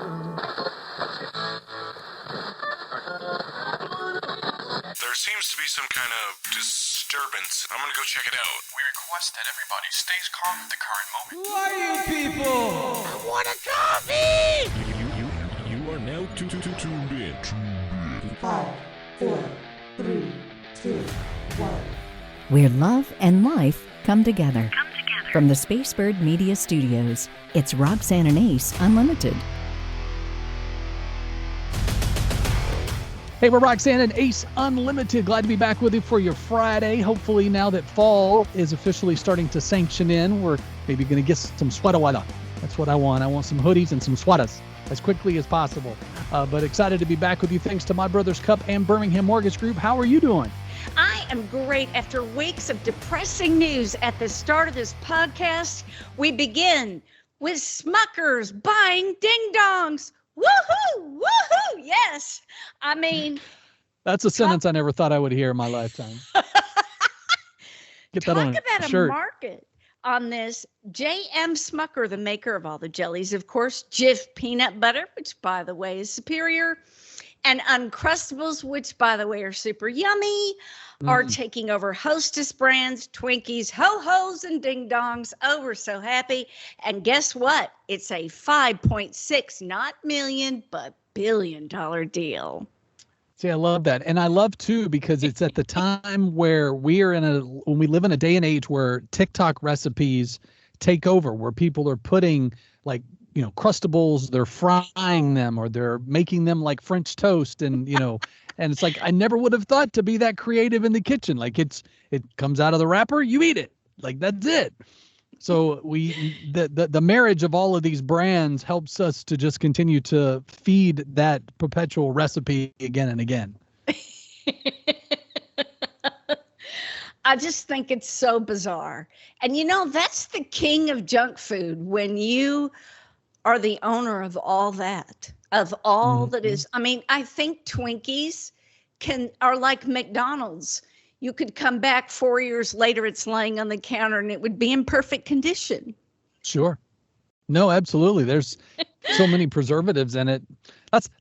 There seems to be some kind of disturbance. I'm gonna go check it out. We request that everybody stays calm at the current moment. Who are you people? I want a coffee! You are now tuned in. 5, 4, 3, 2, 1. Where love and life come together. From the Space Bird Media Studios, it's Roxanne and Ace Unlimited. Hey, we're Roxanne and Ace Unlimited. Glad to be back with you for your Friday. Hopefully now that fall is officially starting to sanction in, we're maybe going to get some sweater weather. That's what I want. I want some hoodies and some sweaters as quickly as possible. But excited to be back with you thanks to My Brother's Cup and Birmingham Mortgage Group. How are you doing? I am great. After weeks of depressing news at the start of this podcast, we begin with Smuckers buying ding-dongs. Woohoo! Woohoo! Yes. I mean, that's a sentence I never thought I would hear in my lifetime. Get that on talk about a shirt. A market on this. J.M. Smucker, the maker of all the jellies, of course, Jif peanut butter, which, by the way, is superior, and Uncrustables, which, by the way, are super yummy, are taking over Hostess brands, Twinkies, Ho-Hos, and Ding Dongs. Oh, we're so happy. And guess what? It's a $5.6, not million, but billion-dollar deal. See, I love that. And I love, too, because it's at the time where when we live in a day and age where TikTok recipes take over, where people are putting, like, Crustables, they're frying them or they're making them like French toast. And, and it's like, I never would have thought to be that creative in the kitchen. Like it comes out of the wrapper, you eat it. Like, that's it. So the marriage of all of these brands helps us to just continue to feed that perpetual recipe again and again. I just think it's so bizarre. And that's the king of junk food when you are the owner of all that, of all that is. I mean, I think Twinkies are like McDonald's. You could come back 4 years later, it's laying on the counter and it would be in perfect condition. Sure. No, absolutely. There's so many preservatives in it.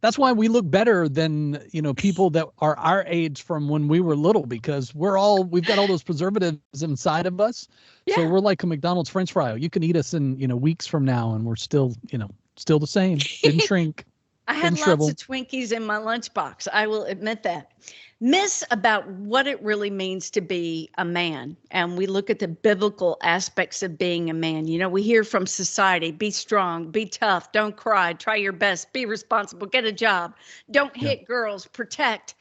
That's why we look better than, people that are our age from when we were little, because we've got all those preservatives inside of us. Yeah. So we're like a McDonald's French fry. You can eat us in, weeks from now and we're still the same. Didn't shrink. I had lots of Twinkies in my lunchbox. I will admit that. Myths about what it really means to be a man. And we look at the biblical aspects of being a man. We hear from society, be strong, be tough, don't cry, try your best, be responsible, get a job, don't hit girls, protect,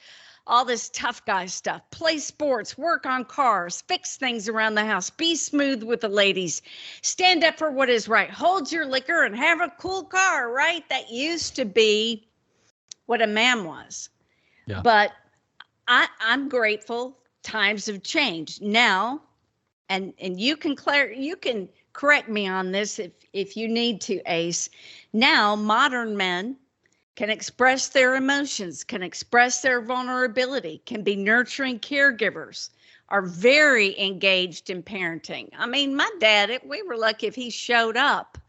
all this tough guy stuff, play sports, work on cars, fix things around the house, be smooth with the ladies, stand up for what is right, hold your liquor and have a cool car, right? That used to be what a man was. Yeah. But I'm grateful times have changed now, and you can correct me on this if you need to, Ace. Now modern men can express their emotions, can express their vulnerability, can be nurturing caregivers, are very engaged in parenting. I mean, my dad, we were lucky if he showed up.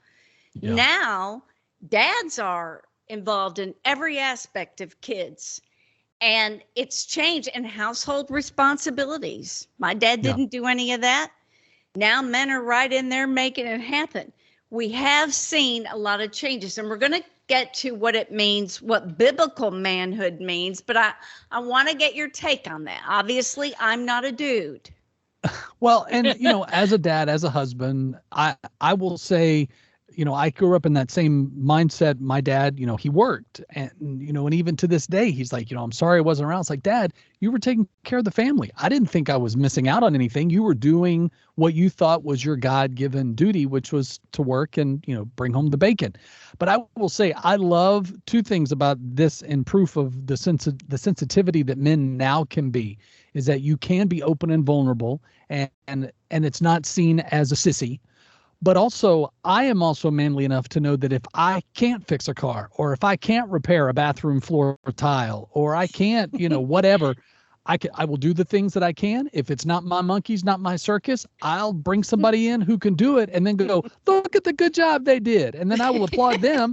Yeah. Now dads are involved in every aspect of kids. And it's changed in household responsibilities. My dad didn't do any of that. Now men are right in there making it happen. We have seen a lot of changes, and we're going to get to what it means, what biblical manhood means. But I want to get your take on that. Obviously, I'm not a dude. Well, and, as a dad, as a husband, I will say, I grew up in that same mindset. My dad, he worked and, and even to this day, he's like, I'm sorry I wasn't around. It's like, Dad, you were taking care of the family. I didn't think I was missing out on anything. You were doing what you thought was your God-given duty, which was to work and, bring home the bacon. But I will say, I love two things about this in proof of the sensitivity that men now can be, is that you can be open and vulnerable and it's not seen as a sissy. But also, I am also manly enough to know that if I can't fix a car, or if I can't repair a bathroom floor tile, or I can't, whatever, I will do the things that I can. If it's not my monkeys, not my circus, I'll bring somebody in who can do it and then go, look at the good job they did. And then I will applaud them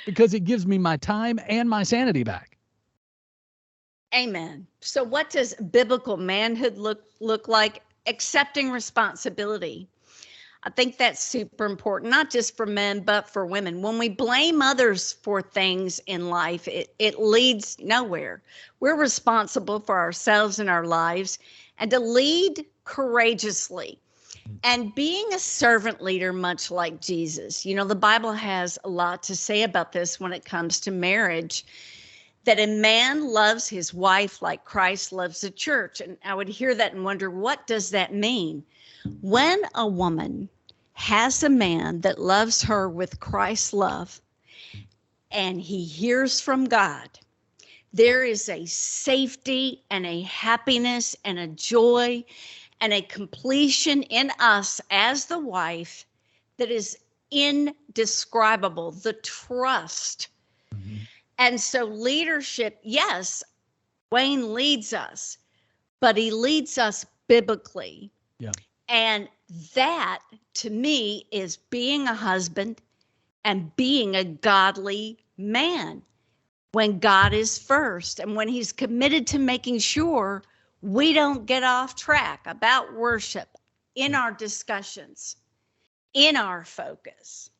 because it gives me my time and my sanity back. Amen. So what does biblical manhood look like? Accepting responsibility. I think that's super important, not just for men, but for women. When we blame others for things in life, it leads nowhere. We're responsible for ourselves and our lives, and to lead courageously and being a servant leader, much like Jesus. You know, the Bible has a lot to say about this when it comes to marriage, that a man loves his wife like Christ loves the church. And I would hear that and wonder, what does that mean? When a woman has a man that loves her with Christ's love and he hears from God, there is a safety and a happiness and a joy and a completion in us as the wife that is indescribable, the trust. Mm-hmm. And so leadership, yes, Wayne leads us, but he leads us biblically. Yeah. And that, to me, is being a husband and being a godly man when God is first and when he's committed to making sure we don't get off track about worship in our discussions, in our focus.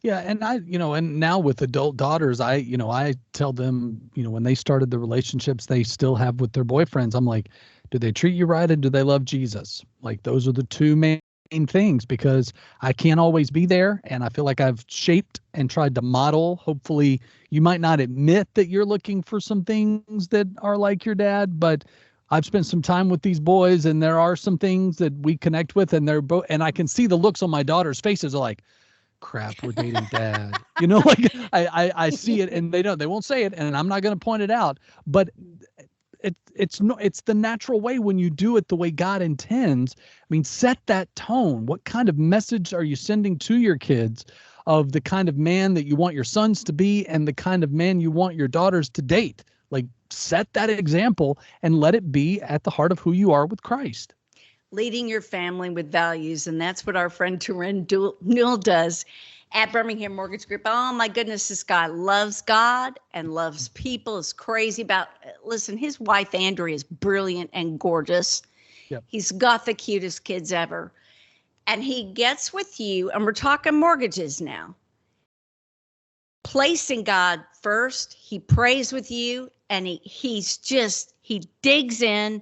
Yeah. And and now with adult daughters, I tell them, when they started the relationships they still have with their boyfriends, I'm like, do they treat you right and do they love Jesus? Like, those are the two main things, because I can't always be there. And I feel like I've shaped and tried to model. Hopefully you might not admit that you're looking for some things that are like your dad, but I've spent some time with these boys and there are some things that we connect with, and they're both, and I can see the looks on my daughter's faces are like, crap, we're dating dad. Like I see it, and they won't say it, and I'm not going to point it out, but it's the natural way when you do it the way God intends. I mean, set that tone. What kind of message are you sending to your kids of the kind of man that you want your sons to be and the kind of man you want your daughters to date? Like, set that example and let it be at the heart of who you are with Christ. Leading your family with values. And that's what our friend Turin Newell does at Birmingham Mortgage Group. Oh my goodness, this guy loves God and loves people, is crazy about, listen, his wife Andrea is brilliant and gorgeous. Yep. He's got the cutest kids ever. And he gets with you, and we're talking mortgages now. Placing God first, he prays with you, and he digs in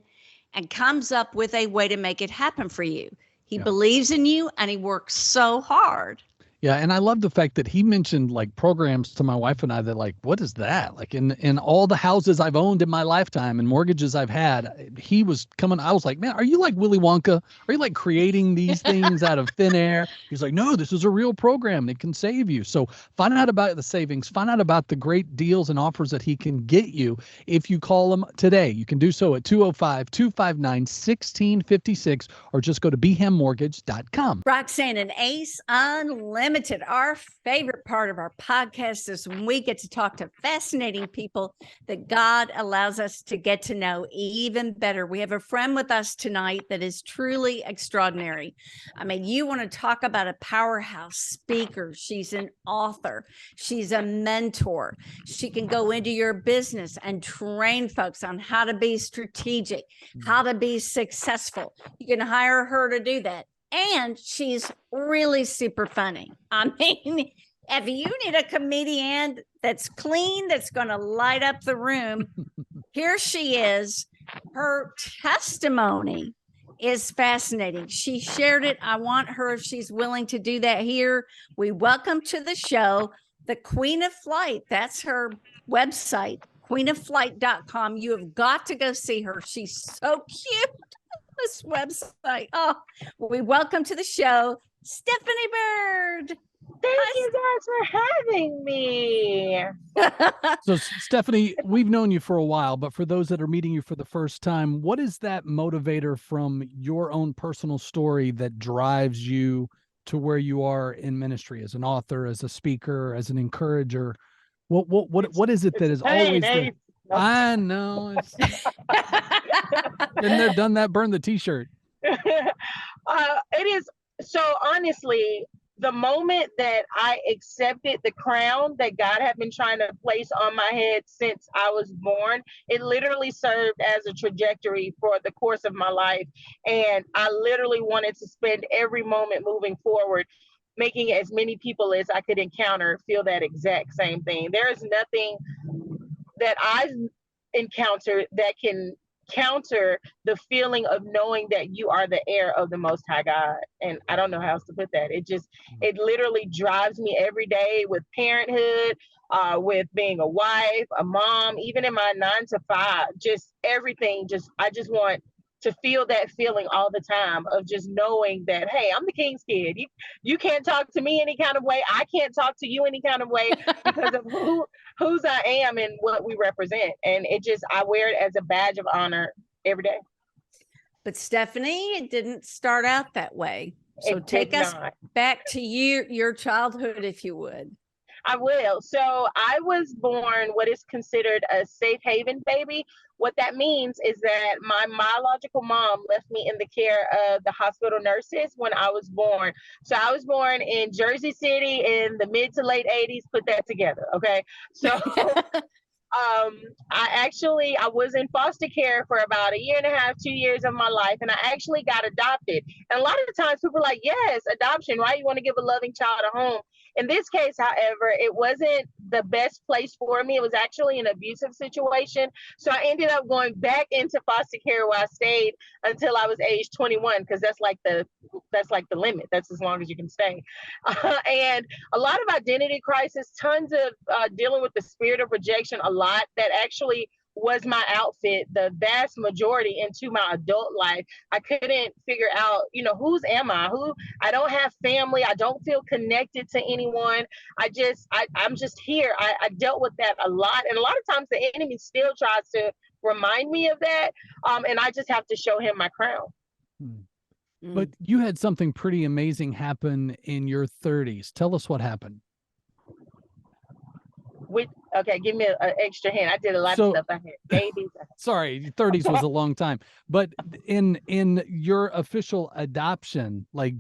and comes up with a way to make it happen for you. He believes in you, and he works so hard. Yeah. And I love the fact that he mentioned like programs to my wife and I that, like, what is that? Like, in all the houses I've owned in my lifetime and mortgages I've had, he was coming. I was like, man, are you like Willy Wonka? Are you like creating these things out of thin air? He's like, no, this is a real program that can save you. So find out about the savings, find out about the great deals and offers that he can get you. If you call him today, you can do so at 205-259-1656, or just go to BehamMortgage.com. Roxanne and Ace Unlimited. Our favorite part of our podcast is when we get to talk to fascinating people that God allows us to get to know even better. We have a friend with us tonight that is truly extraordinary. I mean, you want to talk about a powerhouse speaker. She's an author. She's a mentor. She can go into your business and train folks on how to be strategic, how to be successful. You can hire her to do that. And she's really super funny. I mean, if you need a comedian that's clean, that's going to light up the room, here she is. Her testimony is fascinating. She shared it. I want her, if she's willing to do that here. We welcome to the show the Queen of Flight. That's her website, queenofflight.com. You have got to go see her. She's so cute. This website. Oh, we welcome to the show, Stephanie Byrd. Thank you guys for having me. So, Stephanie, we've known you for a while, but for those that are meeting you for the first time, what is that motivator from your own personal story that drives you to where you are in ministry as an author, as a speaker, as an encourager? What is it that is always there? I know. Been there, done that, burn the t-shirt. It is. So honestly, the moment that I accepted the crown that God had been trying to place on my head since I was born, it literally served as a trajectory for the course of my life. And I literally wanted to spend every moment moving forward making as many people as I could encounter feel that exact same thing. There is nothing that I've encountered that can counter the feeling of knowing that you are the heir of the Most High God. And I don't know how else to put that. It literally drives me every day with parenthood, with being a wife, a mom, even in my 9 to 5, just everything. I just want to feel that feeling all the time of just knowing that, hey, I'm the king's kid. You can't talk to me any kind of way. I can't talk to you any kind of way because of whose I am and what we represent. And I wear it as a badge of honor every day. But Stephanie, it didn't start out that way. So take us back to your childhood, if you would. I will. So I was born what is considered a safe haven baby. What that means is that my biological mom left me in the care of the hospital nurses when I was born. So I was born in Jersey City in the mid to late 80s. Put that together. Okay. So I was in foster care for about 1.5 2 years of my life, and I actually got adopted. And a lot of the times people are like, yes, adoption, right? You want to give a loving child a home. In this case, however, it wasn't the best place for me. It was actually an abusive situation. So I ended up going back into foster care where I stayed until I was age 21, because that's like the limit. That's as long as you can stay. And a lot of identity crisis, tons of dealing with the spirit of rejection, a lot that actually was my outfit the vast majority into my adult life. I couldn't figure out, whose am I? I don't have family. I don't feel connected to anyone. I'm just here. I dealt with that a lot. And a lot of times the enemy still tries to remind me of that. And I just have to show him my crown. But you had something pretty amazing happen in your 30s. Tell us what happened. Okay, give me an extra hand. I did a lot of stuff. I had babies. Sorry, 30s was a long time. But in your official adoption, like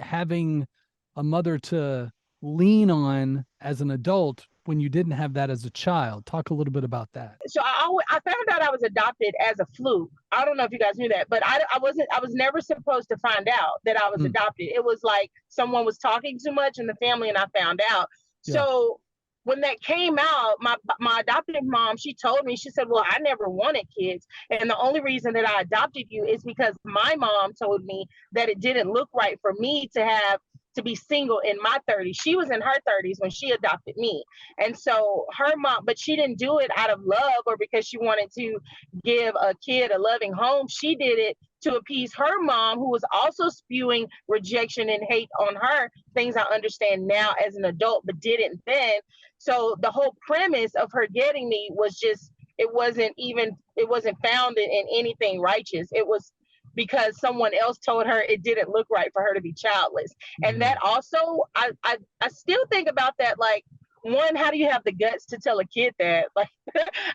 having a mother to lean on as an adult when you didn't have that as a child, talk a little bit about that. So I found out I was adopted as a fluke. I don't know if you guys knew that, but I was never supposed to find out that I was adopted. It was like someone was talking too much in the family and I found out. Yeah. So when that came out, my adoptive mom, she told me, she said, well, I never wanted kids. And the only reason that I adopted you is because my mom told me that it didn't look right for me to be single in my 30s. She was in her 30s when she adopted me. And so her mom, but she didn't do it out of love or because she wanted to give a kid a loving home. She did it to appease her mom, who was also spewing rejection and hate on her, things I understand now as an adult, but didn't then. So the whole premise of her getting me was just, it wasn't founded in anything righteous. It was because someone else told her it didn't look right for her to be childless. And that also, I still think about that, like, one, how do you have the guts to tell a kid that? Like,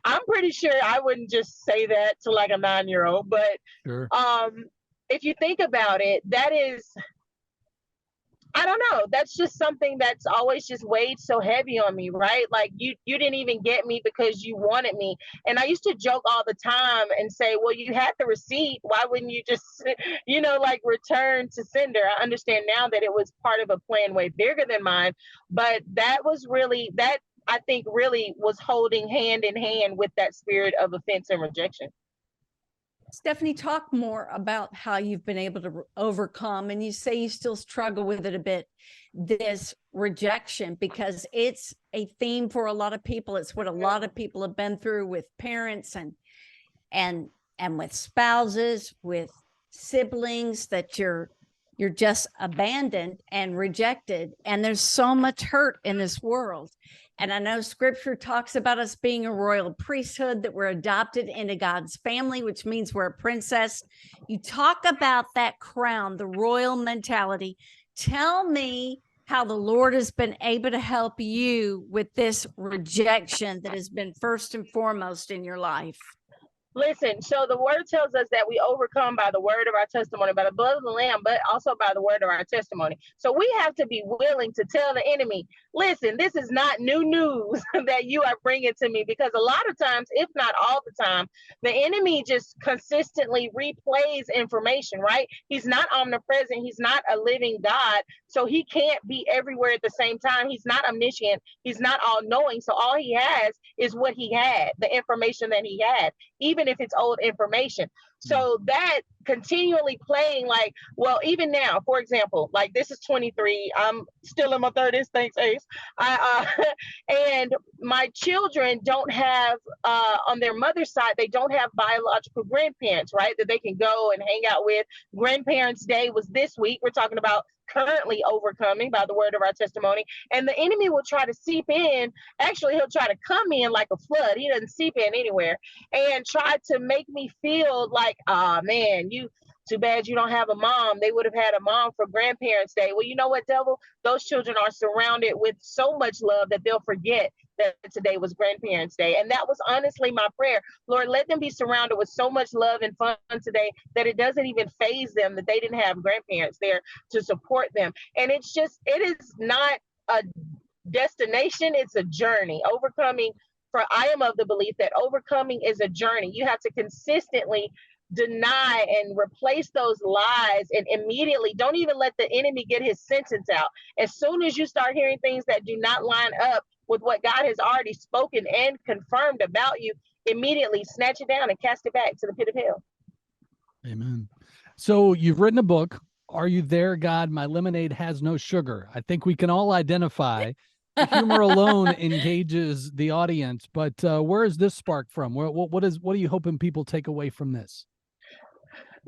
I'm pretty sure I wouldn't just say that to like a 9-year-old, but sure. If you think about it, that is, I don't know. That's just something that's always just weighed so heavy on me, right? Like you didn't even get me because you wanted me. And I used to joke all the time and say, well, you had the receipt. Why wouldn't you just, like return to sender? I understand now that it was part of a plan way bigger than mine, but that I think really was holding hand in hand with that spirit of offense and rejection. Stephanie, talk more about how you've been able to overcome, and you say you still struggle with it a bit, this rejection, because it's a theme for a lot of people. It's what a lot of people have been through with parents and with spouses, with siblings, that you're just abandoned and rejected. And there's so much hurt in this world. And I know scripture talks about us being a royal priesthood, that we're adopted into God's family, which means we're a princess. You talk about that crown, the royal mentality. Tell me how the Lord has been able to help you with this rejection that has been first and foremost in your life. Listen, so the word tells us that we overcome by the word of our testimony, by the blood of the Lamb, but also by the word of our testimony. So we have to be willing to tell the enemy, listen, this is not new news that you are bringing to me, because a lot of times, if not all the time, the enemy just consistently replays information, right? He's not omnipresent. He's not a living God. So he can't be everywhere at the same time. He's not omniscient. He's not all knowing. So all he has is what he had, the information that he had, even if it's old information. So that continually playing, like, well, even now, for example, like this is 23, I'm still in my 30s, thanks Ace. And my children don't have, on their mother's side, they don't have biological grandparents, right, that they can go and hang out with. Grandparents' Day was this week. We're talking about currently overcoming by the word of our testimony. And the enemy will try to seep in. Actually, he'll try to come in like a flood. He doesn't seep in anywhere, and try to make me feel like, ah, man, you too bad you don't have a mom. They would have had a mom for Grandparents' Day. Well, you know what, devil? Those children are surrounded with so much love that they'll forget that today was Grandparents' Day. And that was honestly my prayer. Lord, let them be surrounded with so much love and fun today that it doesn't even faze them that they didn't have grandparents there to support them. And it is not a destination, it's a journey. Overcoming, for I am of the belief that overcoming is a journey. You have to consistently deny and replace those lies, and immediately don't even let the enemy get his sentence out. As soon as you start hearing things that do not line up with what God has already spoken and confirmed about you, immediately snatch it down and cast it back to the pit of hell. Amen. So you've written a book, Are You There, God? My Lemonade Has No Sugar. I think we can all identify. The humor alone engages the audience, but where is this spark from? What are you hoping people take away from this?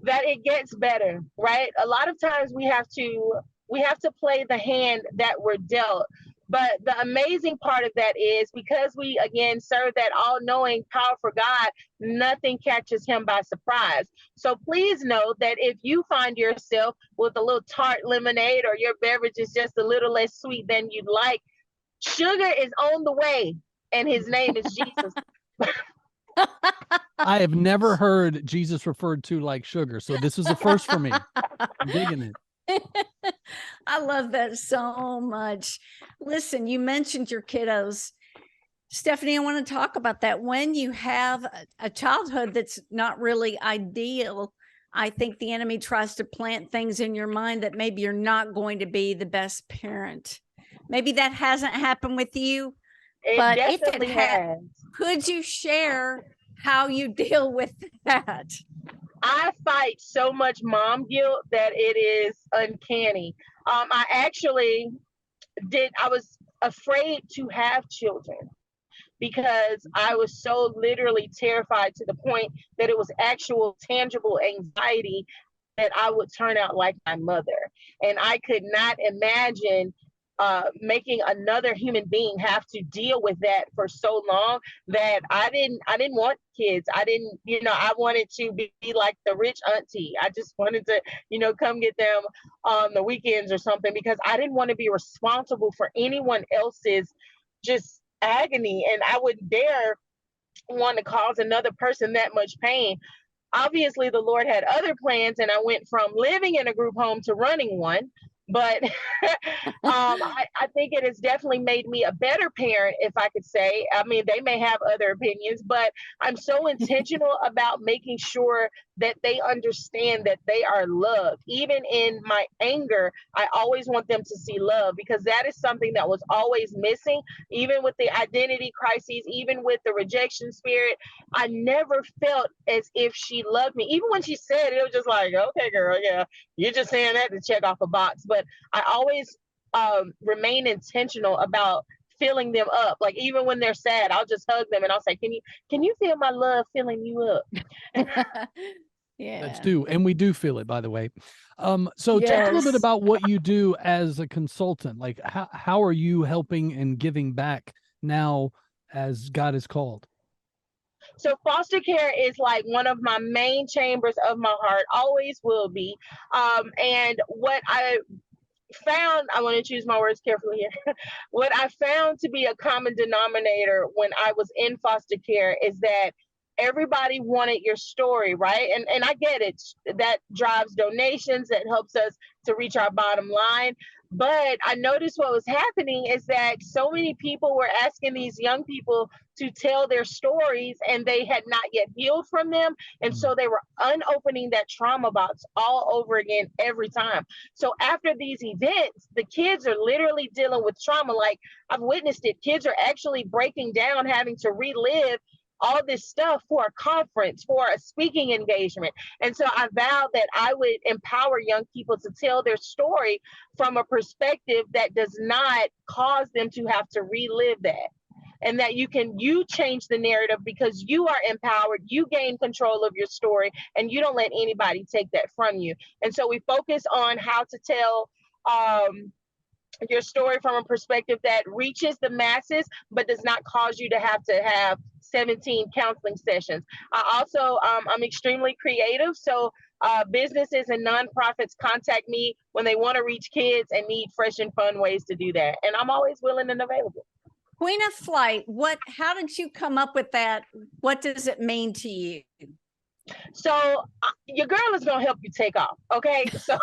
That it gets better, right? A lot of times we have to play the hand that we're dealt. But the amazing part of that is, because we, again, serve that all-knowing, powerful God, nothing catches him by surprise. So please know that if you find yourself with a little tart lemonade, or your beverage is just a little less sweet than you'd like, sugar is on the way, and his name is Jesus. I have never heard Jesus referred to like sugar, so this is a first for me. I'm digging it. I love that so much. Listen, you mentioned your kiddos. Stephanie, I want to talk about that. When you have a childhood that's not really ideal, I think the enemy tries to plant things in your mind that maybe you're not going to be the best parent. Maybe that hasn't happened with you, but if it has, could you share how you deal with that? I fight so much mom guilt that it is uncanny. I was afraid to have children because I was so literally terrified, to the point that it was actual tangible anxiety that I would turn out like my mother. And I could not imagine making another human being have to deal with that for so long, that I didn't want kids. I wanted to be like the rich auntie. I just wanted to, come get them on the weekends or something, because I didn't want to be responsible for anyone else's just agony. And I wouldn't dare want to cause another person that much pain. Obviously, the Lord had other plans, and I went from living in a group home to running one. But I think it has definitely made me a better parent, if I could say. I mean, they may have other opinions, but I'm so intentional about making sure that they understand that they are loved. Even in my anger, I always want them to see love, because that is something that was always missing. Even with the identity crises, even with the rejection spirit, I never felt as if she loved me. Even when she said it, was just like, okay, girl, yeah, you're just saying that to check off a box. But I always remain intentional about filling them up. Like, even when they're sad, I'll just hug them and I'll say, can you feel my love filling you up? Yeah, that's due. And we do feel it, by the way. So yes. Talk a little bit about what you do as a consultant. Like, how are you helping and giving back now as God is called? So foster care is like one of my main chambers of my heart, always will be. And what I found, I want to choose my words carefully here. What I found to be a common denominator when I was in foster care is that everybody wanted your story, right? And I get it. That drives donations, that helps us to reach our bottom line. But I noticed what was happening is that so many people were asking these young people to tell their stories, and they had not yet healed from them. And so they were unopening that trauma box all over again every time. So after these events, the kids are literally dealing with trauma. Like, I've witnessed it. Kids are actually breaking down, having to relive all this stuff for a conference, for a speaking engagement. And so I vowed that I would empower young people to tell their story from a perspective that does not cause them to have to relive that. And that you change the narrative because you are empowered, you gain control of your story, and you don't let anybody take that from you. And so we focus on how to tell your story from a perspective that reaches the masses, but does not cause you to have 17 counseling sessions. I also, I'm extremely creative. So businesses and nonprofits contact me when they want to reach kids and need fresh and fun ways to do that. And I'm always willing and available. Queen of Flight, how did you come up with that? What does it mean to you? So your girl is going to help you take off. Okay. So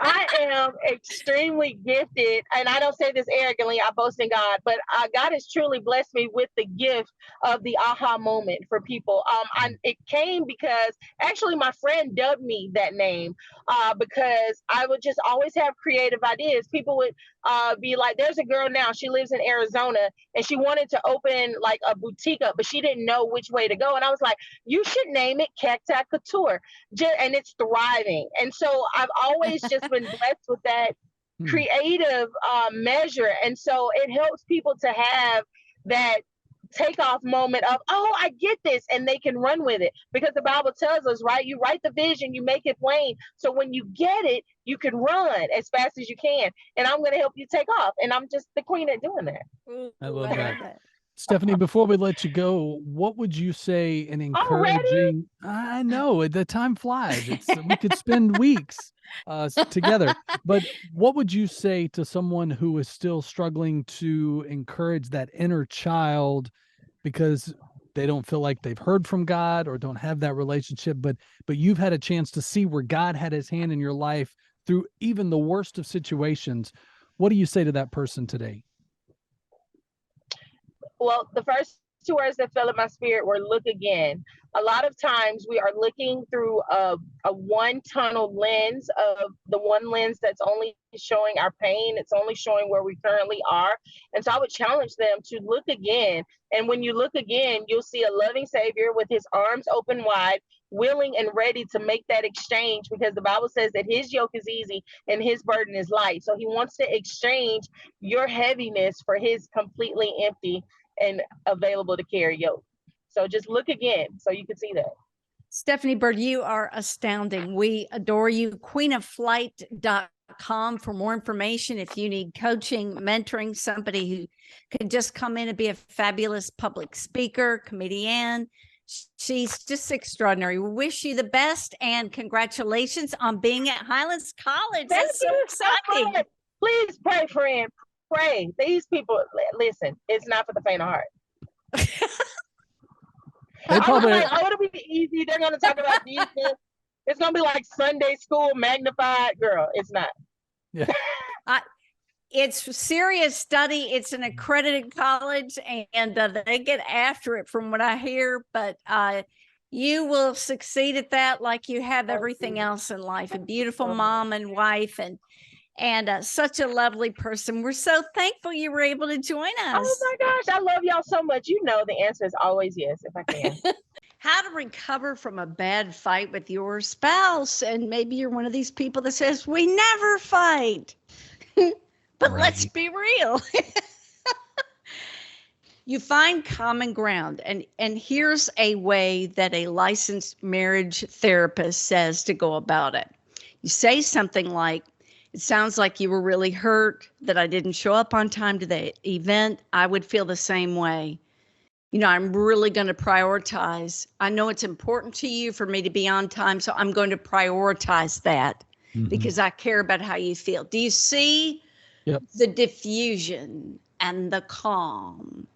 I am extremely gifted, and I don't say this arrogantly, I boast in God, but God has truly blessed me with the gift of the aha moment for people. It came because actually my friend dubbed me that name because I would just always have creative ideas. People would be like, there's a girl now, she lives in Arizona, and she wanted to open like a boutique up, but she didn't know which way to go. And I was like, you should name it Cacti Couture, and it's thriving. And so I've always just been blessed with that creative measure. And so it helps people to have that takeoff moment of, oh, I get this, and they can run with it. Because the Bible tells us, right, you write the vision, you make it plain, so when you get it, you can run as fast as you can. And I'm going to help you take off, and I'm just the queen at doing that. I love that. Stephanie, before we let you go, what would you say in encouraging? I know the time flies. We could spend weeks together, but what would you say to someone who is still struggling to encourage that inner child because they don't feel like they've heard from God or don't have that relationship, but you've had a chance to see where God had his hand in your life through even the worst of situations? What do you say to that person today? Well, the first two words that fell in my spirit were look again. A lot of times we are looking through a one tunnel lens, of the one lens that's only showing our pain. It's only showing where we currently are. And so I would challenge them to look again. And when you look again, you'll see a loving Savior with his arms open wide, willing and ready to make that exchange, because the Bible says that his yoke is easy and his burden is light. So he wants to exchange your heaviness for his completely empty and available to carry yoke. So just look again so you can see that. Stephanie Byrd, you are astounding. We adore you. queenofflight.com for more information. If you need coaching, mentoring, somebody who could just come in and be a fabulous public speaker, comedian. She's just extraordinary. We wish you the best and congratulations on being at Highlands College. That's so exciting. Please pray, friend. Pray. These people, listen, it's not for the faint of heart. They probably, like, oh, it'll be easy. They're going to talk about Jesus. It's going to be like Sunday school magnified. Girl, it's not. Yeah. It's serious study. It's an accredited college, and they get after it from what I hear. But you will succeed at that like you have everything else in life. A beautiful mom and wife, and such a lovely person. We're so thankful you were able to join us. Oh my gosh, I love y'all so much. You know the answer is always yes, if I can. How to recover from a bad fight with your spouse. And maybe you're one of these people that says, we never fight. But let's be real. You find common ground. And here's a way that a licensed marriage therapist says to go about it. You say something like, it sounds like you were really hurt that I didn't show up on time to the event. I would feel the same way. You know, I'm really going to prioritize. I know it's important to you for me to be on time, so I'm going to prioritize that because I care about how you feel. Do you see the diffusion and the calm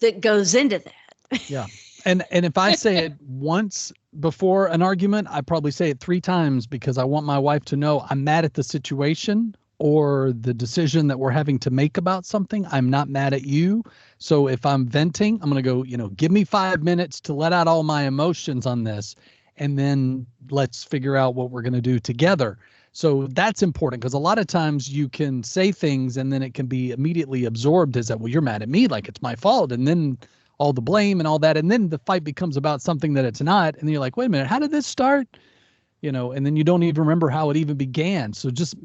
that goes into that? Yeah. And if I say it once before an argument, I probably say it 3 times because I want my wife to know I'm mad at the situation or the decision that we're having to make about something. I'm not mad at you. So if I'm venting, I'm going to go, give me 5 minutes to let out all my emotions on this. And then let's figure out what we're going to do together. So that's important because a lot of times you can say things and then it can be immediately absorbed as that, well, you're mad at me, like it's my fault. And then all the blame and all that. And then the fight becomes about something that it's not. And then you're like, wait a minute, how did this start? And then you don't even remember how it even began. So just,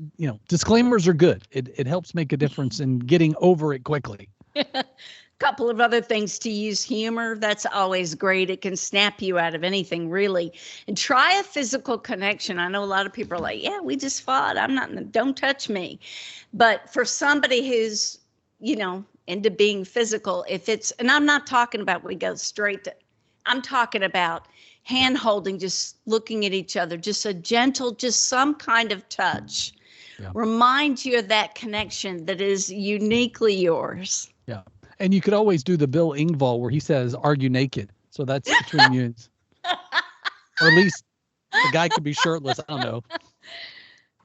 disclaimers are good. It helps make a difference in getting over it quickly. Couple of other things to use humor. That's always great. It can snap you out of anything, really. And try a physical connection. I know a lot of people are like, yeah, we just fought. Don't touch me. But for somebody who's, into being physical, and I'm not talking about we go straight to, I'm talking about hand holding, just looking at each other, just a gentle, just some kind of touch. Yeah. Remind you of that connection that is uniquely yours. Yeah. And you could always do the Bill Engvall where he says, argue naked. So that's between you. Or at least the guy could be shirtless. I don't know.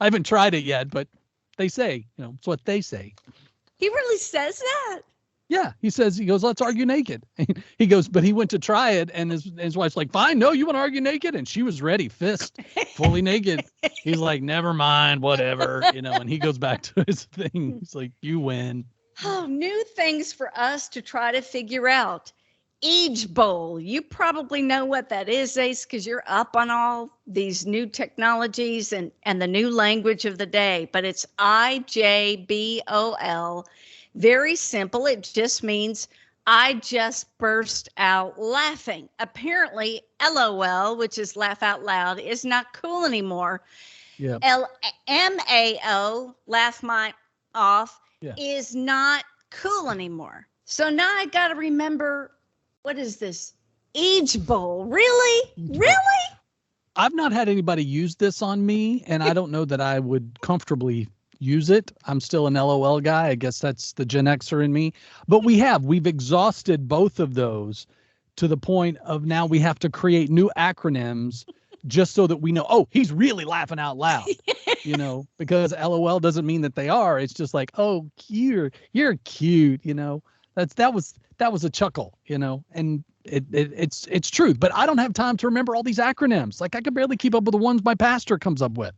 I haven't tried it yet, but they say, it's what they say. He really says that? Yeah. He goes, let's argue naked. He goes, but he went to try it. And his wife's like, fine, no, you want to argue naked? And she was ready, fist, fully naked. He's like, never mind, whatever, and he goes back to his thing. He's like, you win. Oh, new things for us to try to figure out. IJBOL. You probably know what that is, Ace, because you're up on all these new technologies and the new language of the day. But it's IJBOL. Very simple. It just means I just burst out laughing. Apparently, LOL, which is laugh out loud, is not cool anymore. Yeah. LMAO, laugh my off, yeah, is not cool anymore. So now I got to remember, what is this? IJBOL. Really? Really? I've not had anybody use this on me, and I don't know that I would comfortably use it. I'm still an LOL guy. I guess that's the Gen Xer in me. But we've exhausted both of those to the point of now we have to create new acronyms just so that we know, oh, he's really laughing out loud, because LOL doesn't mean that they are. It's just like, oh, you're cute, that was a chuckle, and it's truth. But I don't have time to remember all these acronyms. Like I could barely keep up with the ones my pastor comes up with.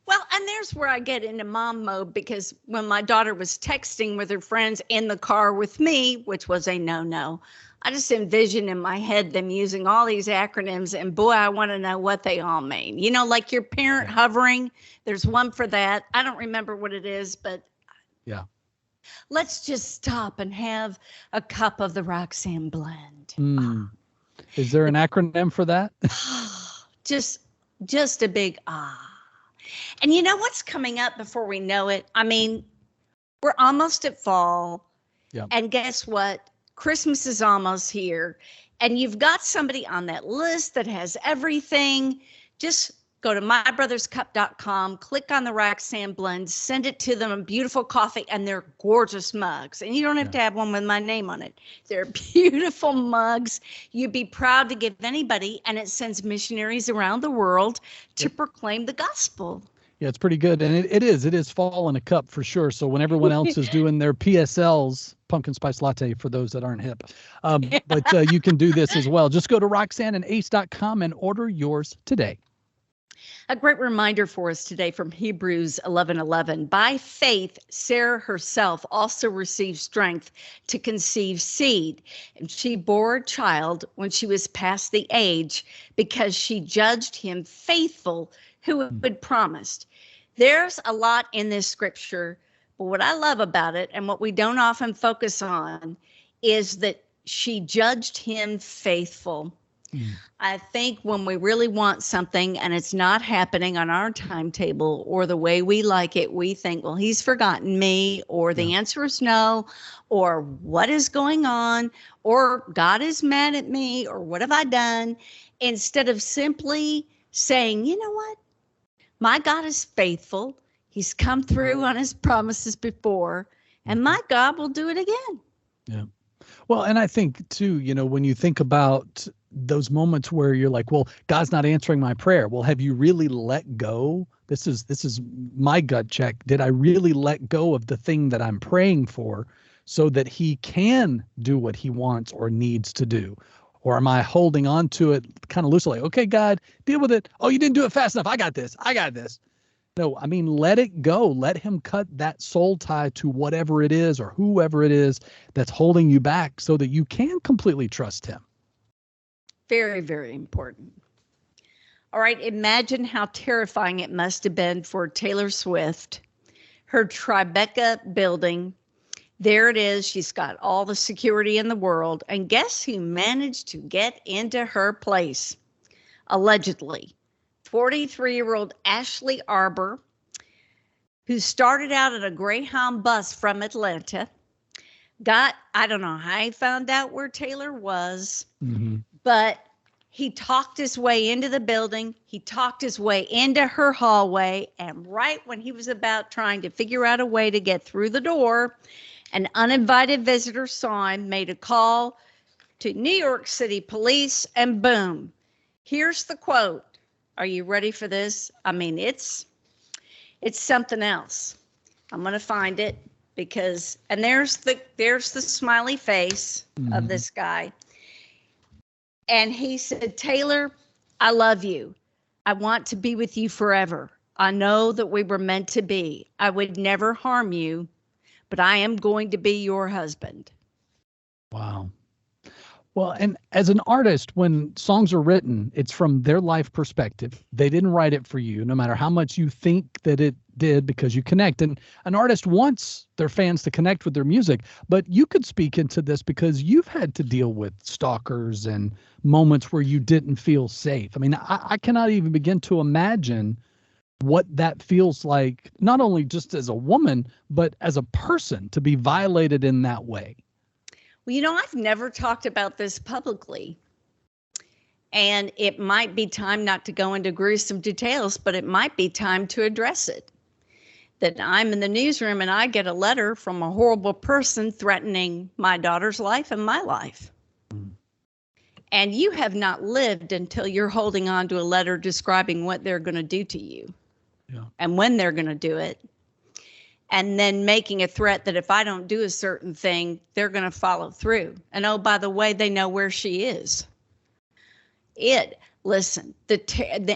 Well, and there's where I get into mom mode, because when my daughter was texting with her friends in the car with me, which was a no, I just envision in my head them using all these acronyms, and boy, I want to know what they all mean. Like your parent hovering, there's one for that. I don't remember what it is, but yeah. Let's just stop and have a cup of the Roxanne blend. Is there an acronym for that? Just a big ah. And you know what's coming up before we know it? I mean, we're almost at fall. Yeah. And guess what? Christmas is almost here. And you've got somebody on that list that has everything. Just go to mybrotherscup.com, click on the Roxanne blend, send it to them, a beautiful coffee, and they're gorgeous mugs. And you don't have to have one with my name on it. They're beautiful mugs. You'd be proud to give anybody, and it sends missionaries around the world to proclaim the gospel. Yeah, it's pretty good. And it is fall in a cup for sure. So when everyone else is doing their PSLs, pumpkin spice latte for those that aren't hip, but you can do this as well. Just go to roxanneandace.com and order yours today. A great reminder for us today from Hebrews 11:11. By faith, Sarah herself also received strength to conceive seed, and she bore a child when she was past the age, because she judged him faithful who had promised. There's a lot in this scripture, but what I love about it, and what we don't often focus on, is that she judged him faithful. I think when we really want something and it's not happening on our timetable or the way we like it, we think, well, he's forgotten me, or the answer is no, or what is going on, or God is mad at me, or what have I done? Instead of simply saying, you know what? My God is faithful. He's come through on his promises before, and my God will do it again. Yeah. Well, and I think too, when you think about those moments where you're like, well, God's not answering my prayer. Well, have you really let go? This is my gut check. Did I really let go of the thing that I'm praying for so that he can do what he wants or needs to do? Or am I holding on to it kind of loosely? Like, okay, God, deal with it. Oh, you didn't do it fast enough. I got this. No, I mean, let it go. Let him cut that soul tie to whatever it is or whoever it is that's holding you back so that you can completely trust him. Very, very important. All right, imagine how terrifying it must have been for Taylor Swift. Her Tribeca building, there it is. She's got all the security in the world. And guess who managed to get into her place? Allegedly. 43-year-old Ashley Arbor, who started out at a Greyhound bus from Atlanta, I don't know how he found out where Taylor was, but he talked his way into the building. He talked his way into her hallway. And right when he was about trying to figure out a way to get through the door, an uninvited visitor saw him, made a call to New York City police, and boom, here's the quote. Are you ready for this? I mean, it's something else. I'm going to find it and there's the smiley face of this guy. And he said, Taylor, I love you. I want to be with you forever. I know that we were meant to be. I would never harm you, but I am going to be your husband. Wow. Well, and as an artist, when songs are written, it's from their life perspective. They didn't write it for you, no matter how much you think that it did, because you connect. And an artist wants their fans to connect with their music, but you could speak into this because you've had to deal with stalkers and moments where you didn't feel safe. I mean, I cannot even begin to imagine what that feels like, not only just as a woman, but as a person, to be violated in that way. Well, I've never talked about this publicly, and it might be time not to go into gruesome details, but it might be time to address it. That I'm in the newsroom and I get a letter from a horrible person threatening my daughter's life and my life. And you have not lived until you're holding on to a letter describing what they're going to do to you and when they're going to do it. And then making a threat that if I don't do a certain thing, they're going to follow through. And oh, by the way, they know where she is. Listen,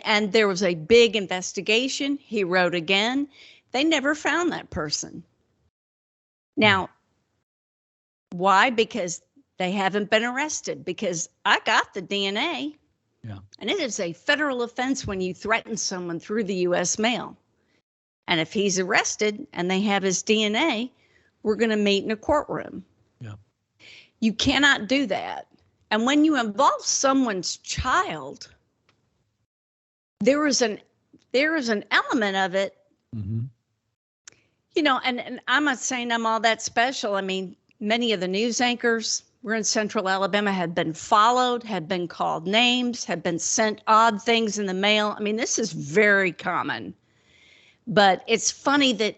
and there was a big investigation. He wrote again. They never found that person. Now, why? Because they haven't been arrested, because I got the DNA. Yeah. And it is a federal offense when you threaten someone through the U.S. mail. And if he's arrested and they have his DNA, we're going to meet in a courtroom. Yeah. You cannot do that. And when you involve someone's child, there is an element of it, and I'm not saying I'm all that special. I mean, many of the news anchors, we're in Central Alabama, had been followed, had been called names, had been sent odd things in the mail. I mean, this is very common. But it's funny that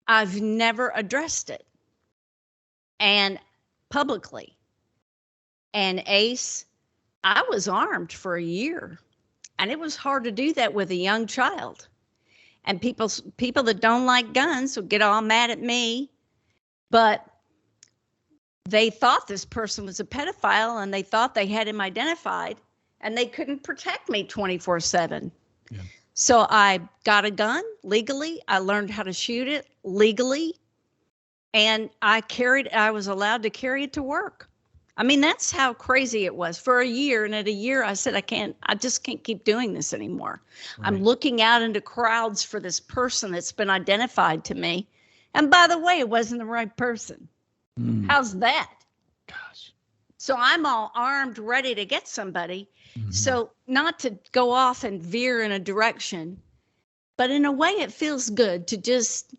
I've never addressed it and publicly. And Ace, I was armed for a year, and it was hard to do that with a young child. And people that don't like guns will get all mad at me, but they thought this person was a pedophile and they thought they had him identified, and they couldn't protect me 24/7. Yeah. So I got a gun legally. I learned how to shoot it legally. And I was allowed to carry it to work. I mean, that's how crazy it was for a year. And at a year, I said, I just can't keep doing this anymore. Right. I'm looking out into crowds for this person that's been identified to me. And by the way, it wasn't the right person. How's that? Gosh. So I'm all armed, ready to get somebody. So not to go off and veer in a direction, but in a way it feels good to just,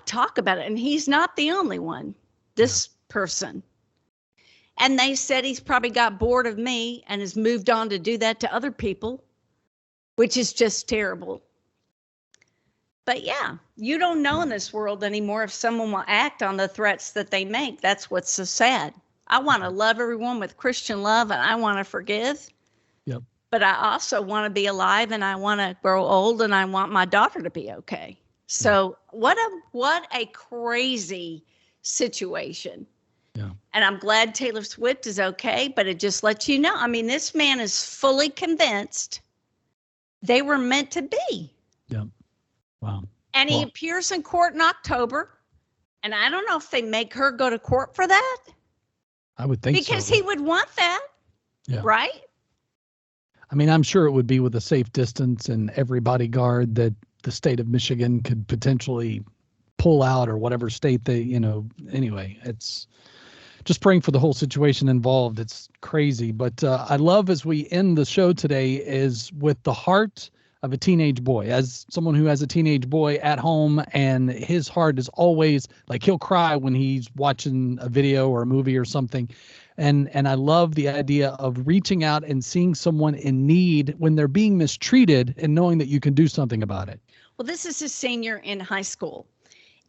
talk about it. And he's not the only one, this person. And they said he's probably got bored of me and has moved on to do that to other people, which is just terrible. But yeah, you don't know in this world anymore if someone will act on the threats that they make. That's what's so sad. I want to love everyone with Christian love, and I want to forgive. Yep. But I also want to be alive, and I want to grow old, and I want my daughter to be okay. So what a crazy situation. Yeah. And I'm glad Taylor Swift is okay, but it just lets you know. I mean, this man is fully convinced they were meant to be. Yep. Wow. And he appears in court in October. And I don't know if they make her go to court for that. I would think because so. he would want that. Yeah. Right? I mean, I'm sure it would be with a safe distance and every bodyguard that the state of Michigan could potentially pull out, or whatever state they, anyway, it's just praying for the whole situation involved. It's crazy. But I love, as we end the show today, is with the heart of a teenage boy. As someone who has a teenage boy at home, and his heart is always like, he'll cry when he's watching a video or a movie or something. And I love the idea of reaching out and seeing someone in need when they're being mistreated, and knowing that you can do something about it. Well, this is a senior in high school,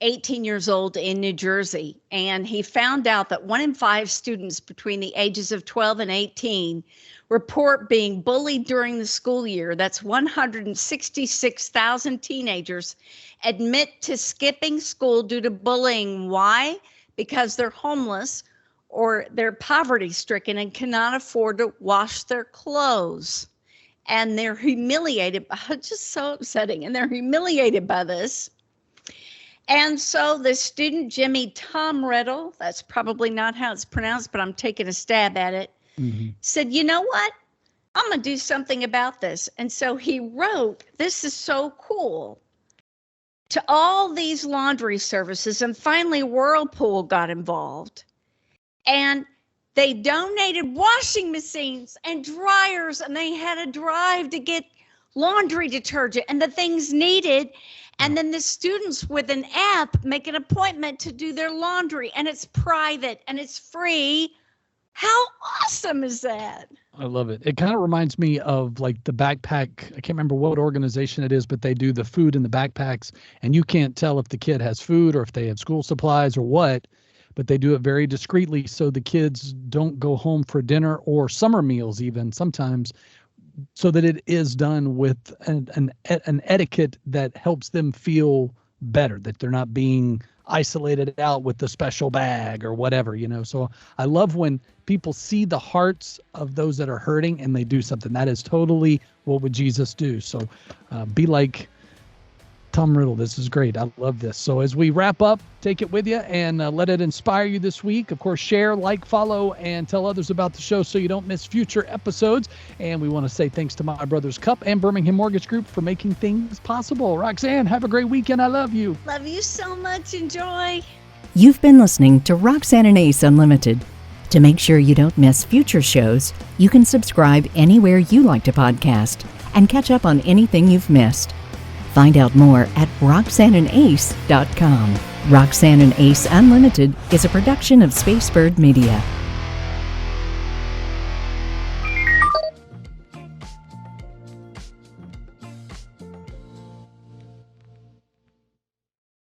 18 years old, in New Jersey. And he found out that 1 in 5 students between the ages of 12 and 18 report being bullied during the school year. That's 166,000 teenagers admit to skipping school due to bullying. Why? Because they're homeless, or they're poverty stricken and cannot afford to wash their clothes. And they're humiliated. Just so upsetting. And they're humiliated by this. And so the student, Jimmy Tom Riddle, that's probably not how it's pronounced, but I'm taking a stab at it, said, you know what? I'm going to do something about this. And so he wrote, this is so cool, to all these laundry services. And finally, Whirlpool got involved. And they donated washing machines and dryers, and they had a drive to get laundry detergent and the things needed. And then the students with an app make an appointment to do their laundry, and it's private and it's free. How awesome is that? I love it. It kind of reminds me of like the backpack. I can't remember what organization it is, but they do the food in the backpacks, and you can't tell if the kid has food or if they have school supplies or what, but they do it very discreetly so the kids don't go home for dinner or summer meals even sometimes, so that it is done with an etiquette that helps them feel better, that they're not being isolated out with the special bag or whatever, So I love when people see the hearts of those that are hurting and they do something. That is totally what would Jesus do. So be like Tom Riddle. This is great. I love this. So as we wrap up, take it with you and let it inspire you this week. Of course, share, like, follow, and tell others about the show so you don't miss future episodes. And we want to say thanks to My Brothers Cup and Birmingham Mortgage Group for making things possible. Roxanne, have a great weekend. I love you. Love you so much. Enjoy. You've been listening to Roxanne and Ace Unlimited. To make sure you don't miss future shows, you can subscribe anywhere you like to podcast and catch up on anything you've missed. Find out more at RoxanneandAce.com. Roxanne and Ace Unlimited is a production of Spacebird Media.